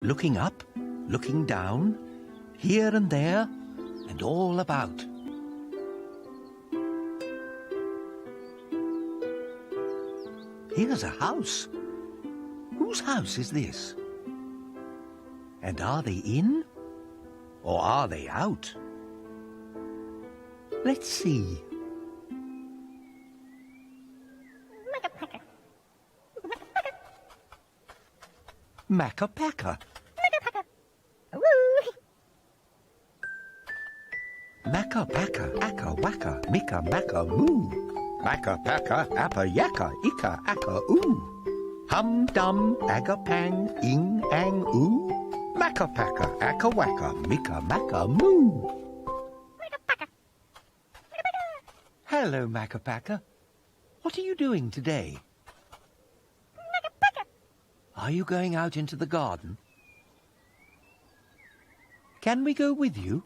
looking up, looking down, here and there, and all about. Here's a house. Whose house is this? And are they in, or are they out? Let's see. Makka Pakka. Makka Pakka, akka waka, mika maka moo. Makka Pakka, appa yaka, ika akka oo. Hum dum, aga pang, ing ang oo. Makka Pakka, akka waka, mika maka moo. Hello, Makka Pakka. What are you doing today? Are you going out into the garden? Can we go with you?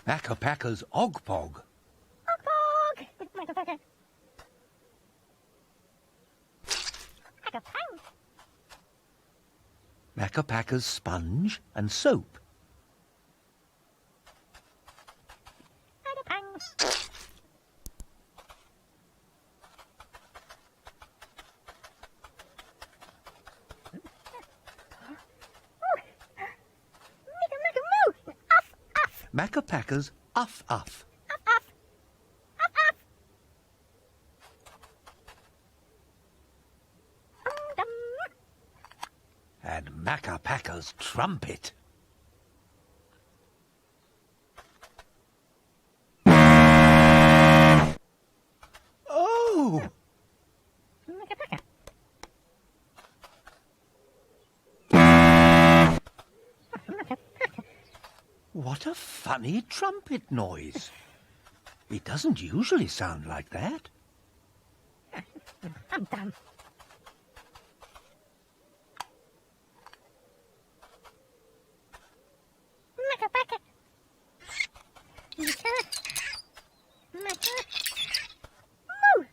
Makka Pakka's Ogpog. Ogpog! Makka Pakka. Makka Pakka's Sponge and Soap. Makka Pakka's Uff Uff. And Makka Pakka's Trumpet. Oh! Makka Pakka. What a funny trumpet noise. It doesn't usually sound like that. I'm done. Makka Pakka. Makka.